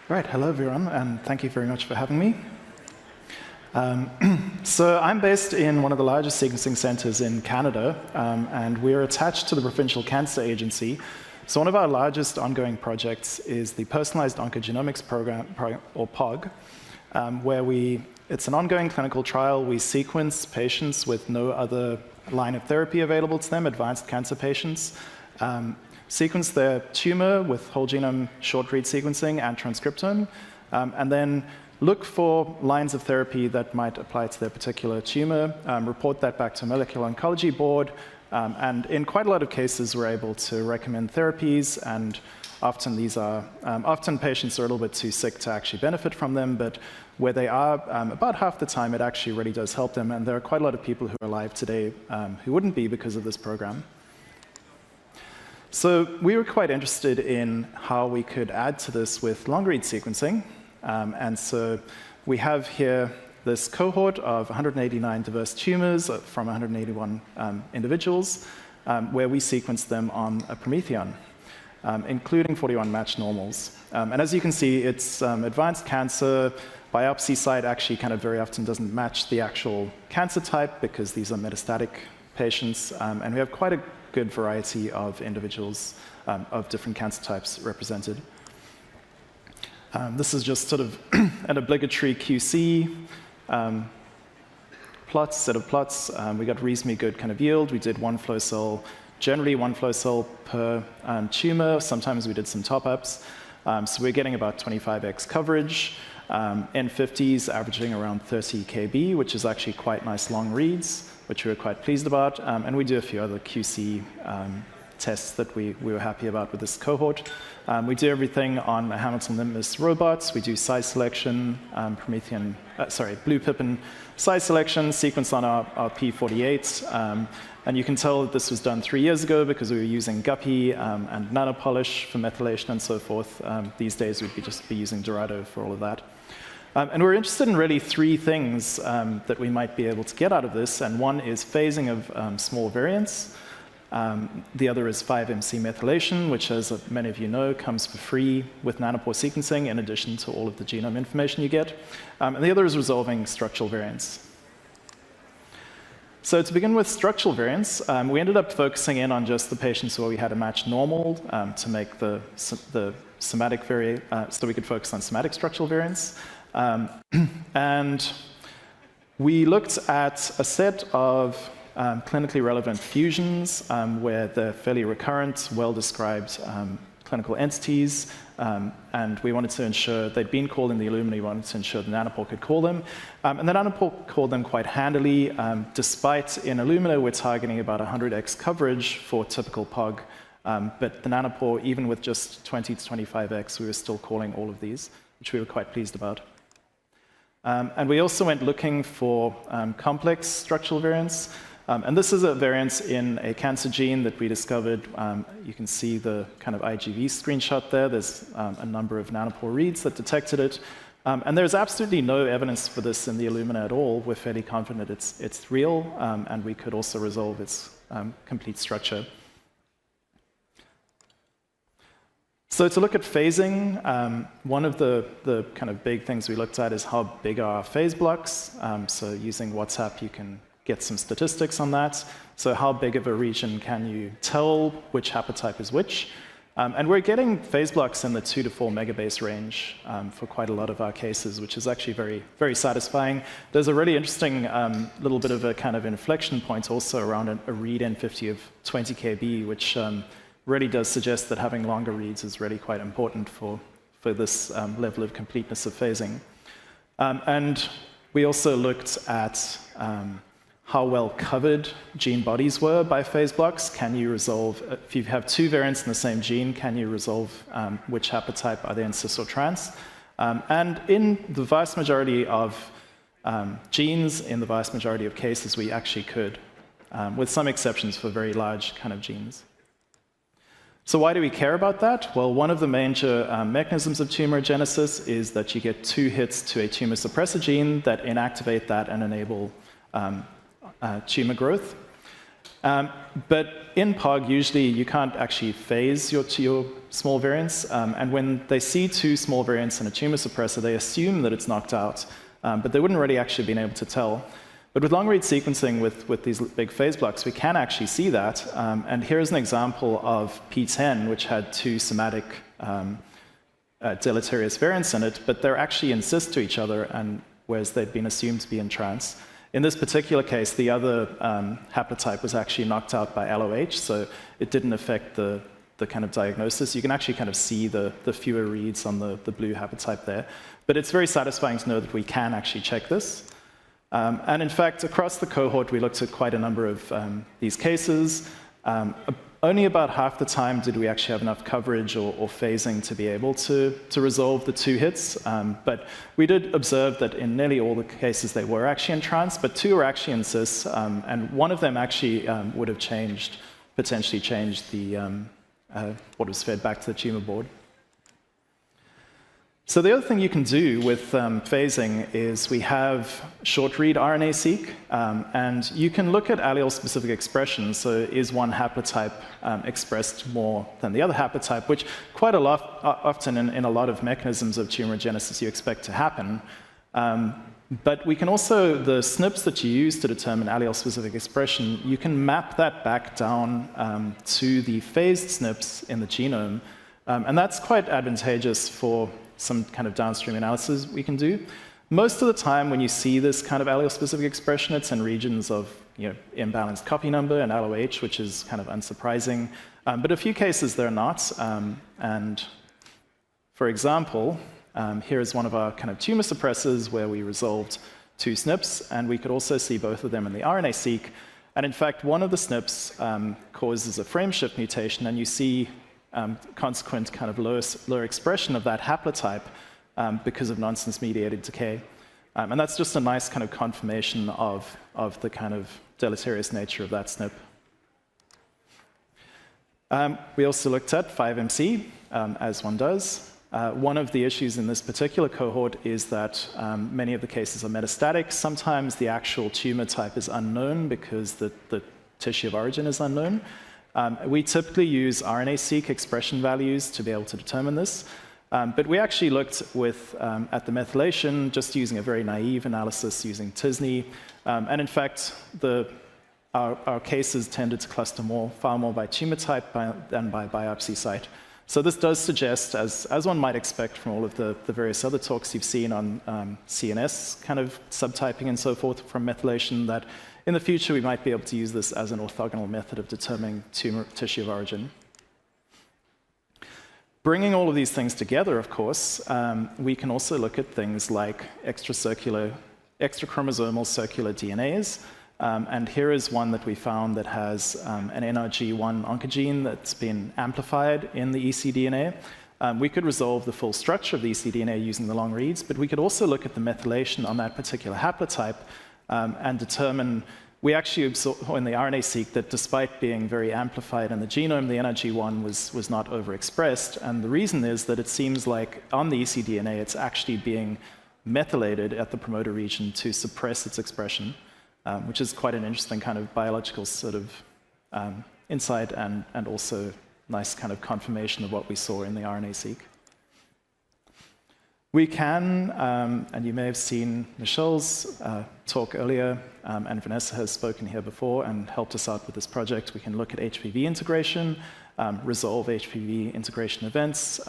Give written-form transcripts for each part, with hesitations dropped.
Right, hello everyone, and thank you very much for having me. So I'm based in one of the largest sequencing centers in Canada, and we're attached to the Provincial Cancer Agency. So one of our largest ongoing projects is the Personalised OncoGenomics program, or POG, where it's an ongoing clinical trial. We sequence patients with no other line of therapy available to them, advanced cancer patients, sequence their tumor with whole genome short-read sequencing and transcriptome, and then look for lines of therapy that might apply to their particular tumor, report that back to a molecular oncology board, and in quite a lot of cases we're able to recommend therapies, and often patients are a little bit too sick to actually benefit from them, but where they are, about half the time it actually really does help them, and there are quite a lot of people who are alive today who wouldn't be because of this program. So we were quite interested in how we could add to this with long-read sequencing. And so we have here this cohort of 189 diverse tumors from 181 individuals, where we sequence them on a PromethION, including 41 matched normals. And as you can see, it's advanced cancer. Biopsy site actually kind of very often doesn't match the actual cancer type because these are metastatic patients, and we have quite a good variety of individuals of different cancer types represented. This is just sort of an obligatory QC set of plots. We got reasonably good kind of yield. We did generally one flow cell per tumor. Sometimes we did some top-ups. So we're getting about 25x coverage. N50s averaging around 30 kb, which is actually quite nice long reads, which we were quite pleased about. And we do a few other QC tests that we were happy about with this cohort. We do everything on Hamilton Nimbus robots. We do size selection, blue pippin size selection, sequence on our P48. And you can tell that this was done 3 years ago because we were using Guppy and nanopolish for methylation and so forth. These days we'd just be using Dorado for all of that. And we're interested in really three things that we might be able to get out of this, and one is phasing of small variants. The other is 5-MC methylation, which, as many of you know, comes for free with nanopore sequencing in addition to all of the genome information you get. And the other is resolving structural variants. So to begin with structural variants, we ended up focusing in on just the patients where we had a matched normal to make the somatic so we could focus on somatic structural variants. And we looked at a set of clinically relevant fusions where they're fairly recurrent, well-described clinical entities, and we wanted to ensure they'd been called in the Illumina. We wanted to ensure the Nanopore could call them. And the Nanopore called them quite handily, despite in Illumina we're targeting about 100x coverage for typical POG. But the Nanopore, even with just 20 to 25x, we were still calling all of these, which we were quite pleased about. And we also went looking for complex structural variants. And this is a variant in a cancer gene that we discovered. You can see the kind of IGV screenshot there. There's a number of nanopore reads that detected it. And there's absolutely no evidence for this in the Illumina at all. We're fairly confident it's real, and we could also resolve its complete structure. So to look at phasing, one of the kind of big things we looked at is how big are our phase blocks. So using WhatsApp, you can get some statistics on that. So how big of a region can you tell which haplotype is which? And we're getting phase blocks in the 2 to 4 megabase range for quite a lot of our cases, which is actually very, very satisfying. There's a really interesting little bit of a kind of inflection point also around a read N50 of 20 kb, which really does suggest that having longer reads is really quite important for this level of completeness of phasing. And we also looked at how well covered gene bodies were by phase blocks. Can you resolve, if you have two variants in the same gene, can you resolve which haplotype are they in cis or trans? And in the vast majority of genes, in the vast majority of cases, we actually could, with some exceptions for very large kind of genes. So why do we care about that? Well, one of the major mechanisms of tumorigenesis is that you get 2 hits to a tumor suppressor gene that inactivate that and enable tumor growth. But in POG, usually you can't actually phase your small variants, and when they see two small variants in a tumor suppressor, they assume that it's knocked out, but they wouldn't really actually been able to tell. But with long-read sequencing with these big phase blocks, we can actually see that, and here's an example of P10, which had two somatic deleterious variants in it, but they're actually in cis to each other, and whereas they'd been assumed to be in trans. In this particular case, the other haplotype was actually knocked out by LOH, so it didn't affect the kind of diagnosis. You can actually kind of see the fewer reads on the blue haplotype there. But it's very satisfying to know that we can actually check this. And in fact, across the cohort, we looked at quite a number of these cases. Only about half the time did we actually have enough coverage or phasing to be able to resolve the two hits. But we did observe that in nearly all the cases they were actually in trans, but two were actually in cis, and one of them actually would have potentially changed the what was fed back to the tumor board. So the other thing you can do with phasing is we have short-read RNA-seq, and you can look at allele-specific expression. So is one haplotype expressed more than the other haplotype, which quite a lot, often in a lot of mechanisms of tumorigenesis you expect to happen. But we can also, the SNPs that you use to determine allele-specific expression, you can map that back down to the phased SNPs in the genome, and that's quite advantageous for some kind of downstream analysis we can do. Most of the time when you see this kind of allele-specific expression, it's in regions of imbalanced copy number and LOH, which is kind of unsurprising. But a few cases they're not. And for example, here is one of our kind of tumor suppressors where we resolved two SNPs, and we could also see both of them in the RNA-seq. And in fact, one of the SNPs causes a frame shift mutation, and you see consequent kind of lower expression of that haplotype because of nonsense-mediated decay. And that's just a nice kind of confirmation of the kind of deleterious nature of that SNP. We also looked at 5MC, as one does. One of the issues in this particular cohort is that many of the cases are metastatic. Sometimes the actual tumor type is unknown because the tissue of origin is unknown. We typically use RNA-seq expression values to be able to determine this, but we actually looked at the methylation just using a very naive analysis using t-SNE, and in fact, our cases tended to cluster far more by tumor type than by biopsy site. So this does suggest, as one might expect from all of the various other talks you've seen on CNS kind of subtyping and so forth from methylation, that in the future we might be able to use this as an orthogonal method of determining tumor tissue of origin. Bringing all of these things together, of course, we can also look at things like extrachromosomal circular DNAs. And here is one that we found that has an NRG1 oncogene that's been amplified in the ecDNA. We could resolve the full structure of the ecDNA using the long reads, but we could also look at the methylation on that particular haplotype and determine, we actually observed in the RNA-seq that despite being very amplified in the genome, the NRG1 was not overexpressed. And the reason is that it seems like on the ecDNA, it's actually being methylated at the promoter region to suppress its expression, which is quite an interesting kind of biological sort of insight and also nice kind of confirmation of what we saw in the RNA-seq. We can, and you may have seen Michelle's talk earlier, and Vanessa has spoken here before and helped us out with this project. We can look at HPV integration, resolve HPV integration events,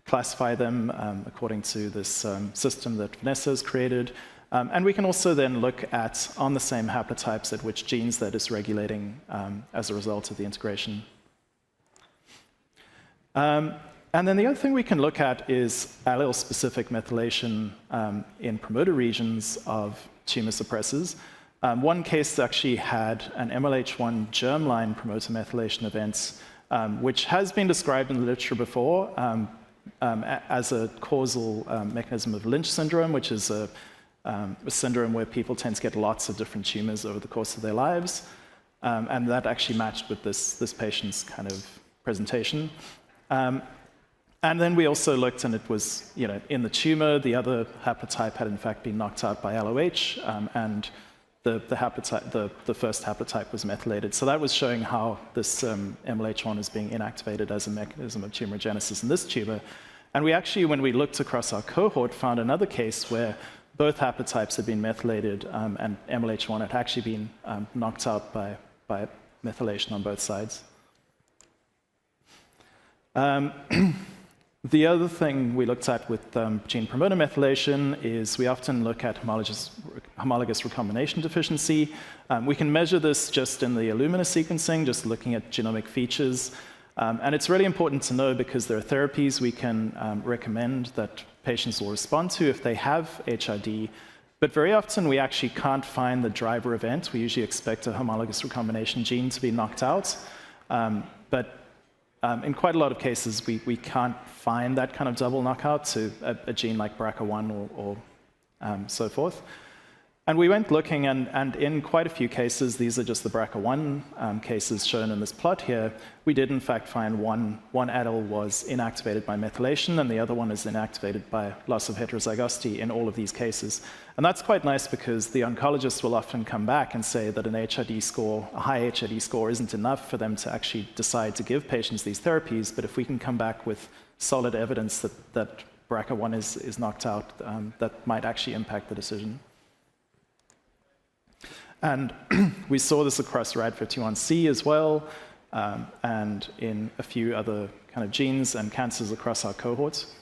classify them according to this system that Vanessa has created. And we can also then look at, on the same haplotypes, at which genes they're dysregulating as a result of the integration. And then the other thing we can look at is allele-specific methylation in promoter regions of tumor suppressors. One case actually had an MLH1 germline promoter methylation event, which has been described in the literature before as a causal mechanism of Lynch syndrome, which is a syndrome where people tend to get lots of different tumors over the course of their lives. And that actually matched with this patient's kind of presentation. And then we also looked, and it was in the tumor, the other haplotype had in fact been knocked out by LOH, and the first haplotype was methylated. So that was showing how this MLH1 is being inactivated as a mechanism of tumorigenesis in this tumor. And we actually, when we looked across our cohort, found another case where both haplotypes had been methylated and MLH1 had actually been knocked out by methylation on both sides. The other thing we looked at with gene promoter methylation is we often look at homologous recombination deficiency. We can measure this just in the Illumina sequencing, just looking at genomic features. And it's really important to know because there are therapies we can recommend that patients will respond to if they have HRD. But very often we actually can't find the driver event. We usually expect a homologous recombination gene to be knocked out. In quite a lot of cases, we can't find that kind of double knockout to a gene like BRCA1 or so forth. And we went looking, and in quite a few cases, these are just the BRCA1 cases shown in this plot here, we did in fact find one allele was inactivated by methylation, and the other one is inactivated by loss of heterozygosity in all of these cases. And that's quite nice because the oncologist will often come back and say that an HRD score, a high HRD score, isn't enough for them to actually decide to give patients these therapies, but if we can come back with solid evidence that BRCA1 is knocked out, that might actually impact the decision. And we saw this across RAD51C as well, and in a few other kind of genes and cancers across our cohorts.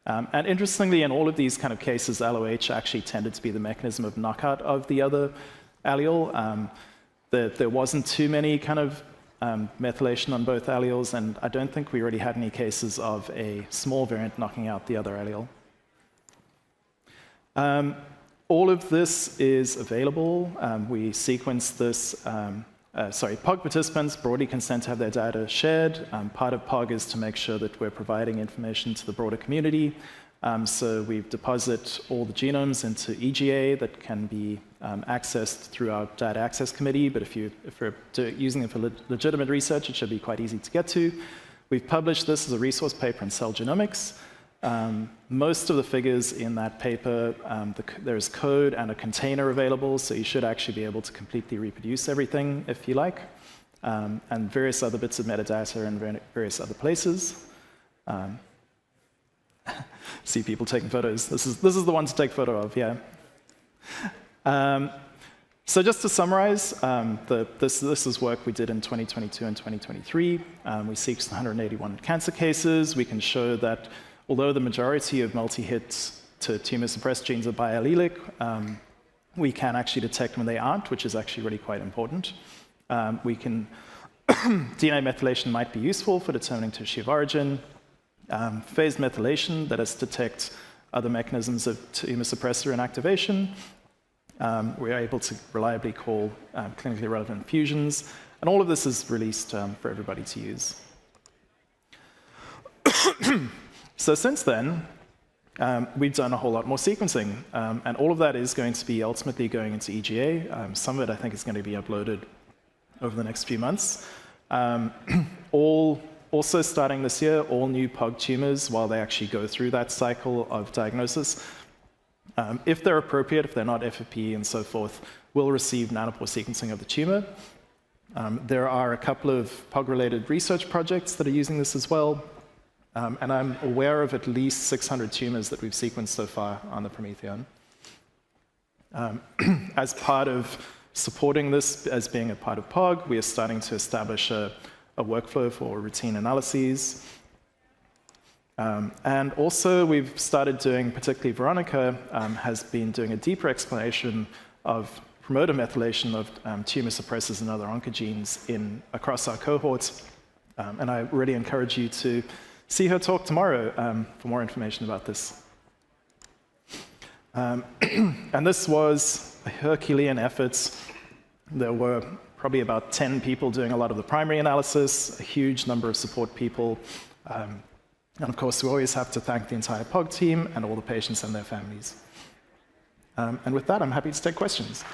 And interestingly, in all of these kind of cases, LOH actually tended to be the mechanism of knockout of the other allele. There wasn't too many kind of methylation on both alleles, and I don't think we really had any cases of a small variant knocking out the other allele. All of this is available. We sequenced this, POG participants broadly consent to have their data shared. Part of POG is to make sure that we're providing information to the broader community. So we deposit all the genomes into EGA that can be accessed through our data access committee, but if we're using it for legitimate research, it should be quite easy to get to. We've published this as a resource paper in Cell Genomics. Most of the figures in that paper, there's code and a container available, so you should actually be able to completely reproduce everything if you like, and various other bits of metadata in various other places. See people taking photos. This is the one to take photo of, yeah. So just to summarize, this is work we did in 2022 and 2023. We sequenced 181 cancer cases. We can show that although the majority of multi-hits to tumor-suppressed genes are biallelic, we can actually detect when they aren't, which is actually really quite important. DNA methylation might be useful for determining tissue of origin. Phased methylation, that is, detect other mechanisms of tumor suppressor inactivation. We are able to reliably call clinically relevant fusions, and all of this is released for everybody to use. So since then, we've done a whole lot more sequencing, and all of that is going to be ultimately going into EGA. Some of it, I think, is going to be uploaded over the next few months. Also starting this year, all new POG tumors, while they actually go through that cycle of diagnosis, if they're appropriate, if they're not FFPE and so forth, will receive nanopore sequencing of the tumor. There are a couple of POG-related research projects that are using this as well. And I'm aware of at least 600 tumors that we've sequenced so far on the PromethION. As part of supporting this as being a part of POG, we are starting to establish a workflow for routine analyses. And also we've started doing, particularly Veronica, has been doing a deeper explanation of promoter methylation of tumor suppressors and other oncogenes across our cohorts. And I really encourage you to see her talk tomorrow for more information about this. And this was a Herculean effort. There were probably about 10 people doing a lot of the primary analysis, a huge number of support people. And of course, we always have to thank the entire POG team and all the patients and their families. And with that, I'm happy to take questions.